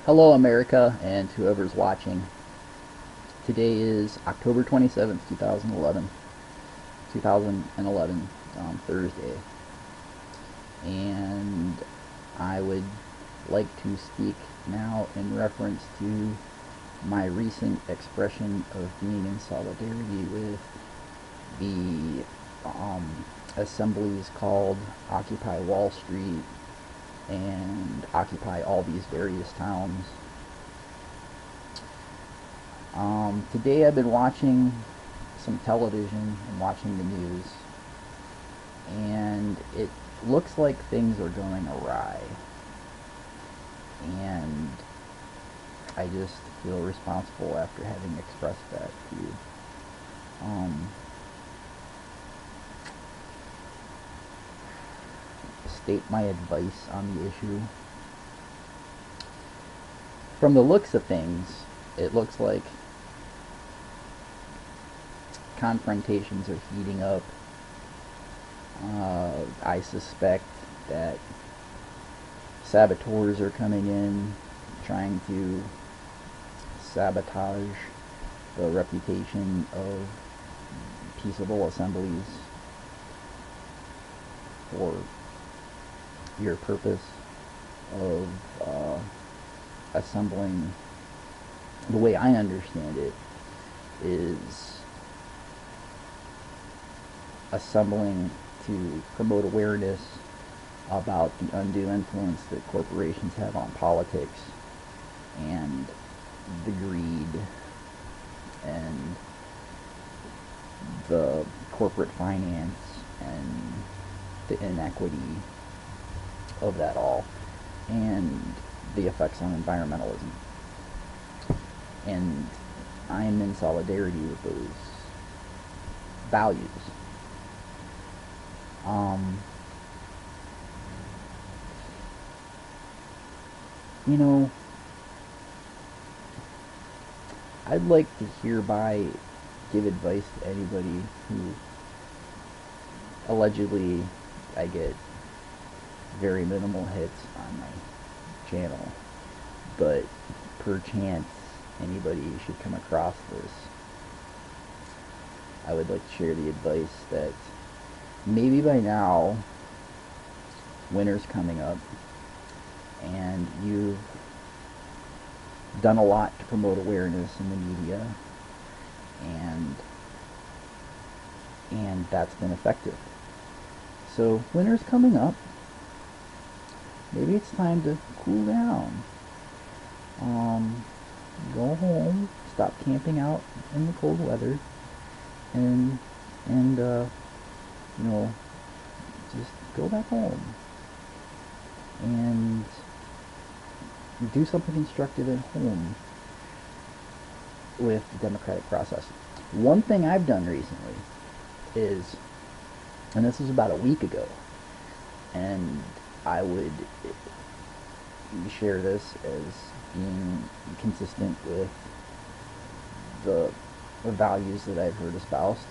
Hello, America, and whoever's watching. Today is October 27th, 2011. 2011, Thursday. And I would like to speak now in reference to my recent expression of being in solidarity with the assemblies called Occupy Wall Street and Occupy all these various towns. Today I've been watching some television and watching the news, and it looks like things are going awry. And I just feel responsible after having expressed that to state my advice on the issue. From the looks of things, it looks like confrontations are heating up. I suspect that saboteurs are coming in, trying to sabotage the reputation of peaceable assemblies for your purpose of assembling. The way I understand it is assembling to promote awareness about the undue influence that corporations have on politics and the greed and the corporate finance and the inequity of that all, and the effects on environmentalism. And I'm in solidarity with those values. You know, I'd like to hereby give advice to anybody who allegedly I get very minimal hits on my channel, but perchance anybody should come across this. I would like to share the advice that maybe by now winter's coming up and you've done a lot to promote awareness in the media, and that's been effective. So winter's coming up. Maybe it's time to cool down. Go home, stop camping out in the cold weather, and you know, just go back home and do something constructive at home with the democratic process. One thing I've done recently is, and this was about a week ago, and I would share this as being consistent with the values that I've heard espoused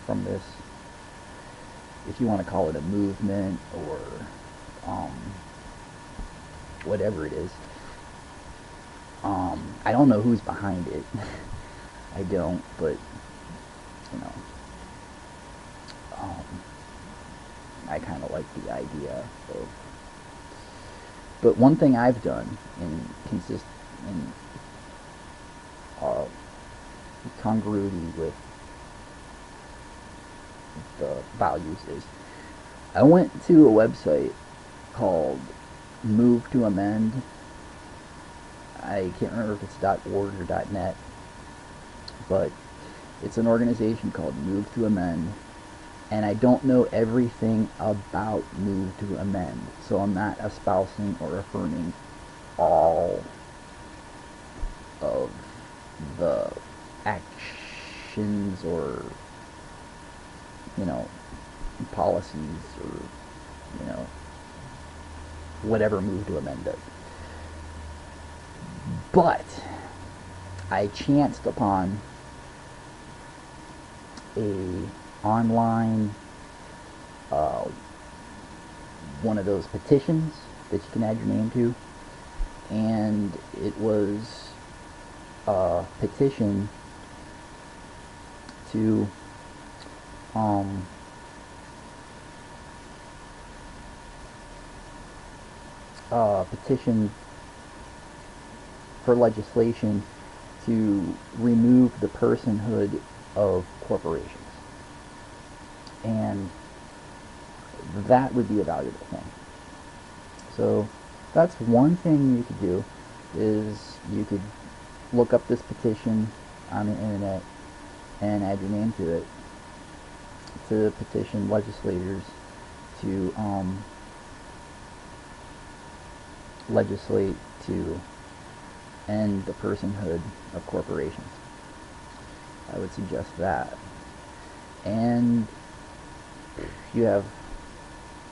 from this, if you want to call it a movement or whatever it is. I don't know who's behind it. I don't, but you know, I kind of like the idea of. But one thing I've done in congruity with the values is I went to a website called Move to Amend. I can't remember if it's .org or .net, but it's an organization called Move to Amend, and I don't know everything about Move to Amend, so I'm not espousing or affirming all of the actions or, you know, policies or, you know, whatever Move to Amend does. But I chanced upon a online one of those petitions that you can add your name to, and it was a petition to um, petition for legislation to remove the personhood of corporations. And that would be a valuable thing. So that's one thing you could do, is you could look up this petition on the internet and add your name to it, to petition legislators to legislate to end the personhood of corporations. I would suggest that. And you have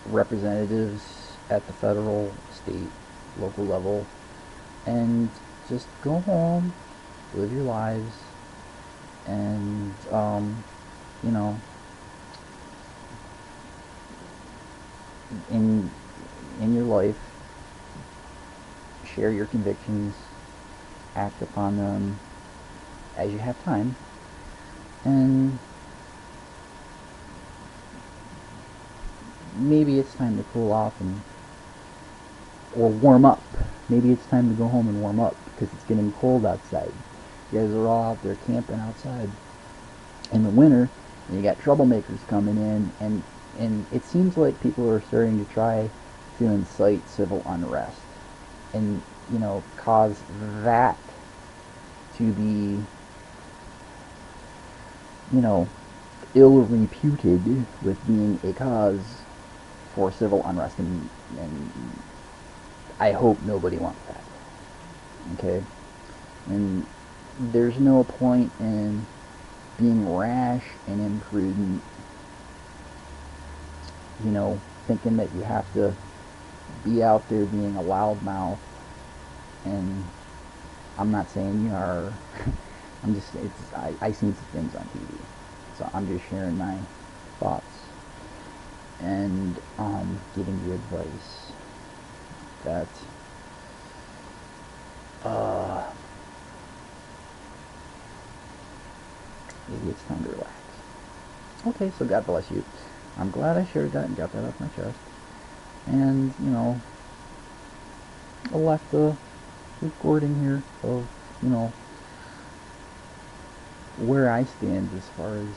representatives at the federal, state, local level, and just go home, live your lives, and you know, in your life, share your convictions, act upon them as you have time, and maybe it's time to cool off or warm up. Maybe it's time to go home and warm up because it's getting cold outside. You guys are all out there camping outside in the winter, and you got troublemakers coming in, and it seems like people are starting to try to incite civil unrest and, you know, cause that to be, you know, ill reputed with being a cause for civil unrest, and I hope nobody wants that. Okay? And there's no point in being rash and imprudent, you know, thinking that you have to be out there being a loudmouth. And I'm not saying you are. I'm just, I seen some things on TV, so I'm just sharing my thoughts and giving you advice that maybe it's time to relax. Okay, so God bless you. I'm glad I shared that and got that off my chest. And, you know, I left the recording here of, you know, where I stand as far as,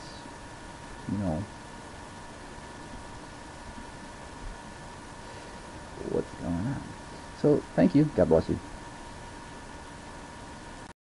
you know, what's going on. So, thank you. God bless you.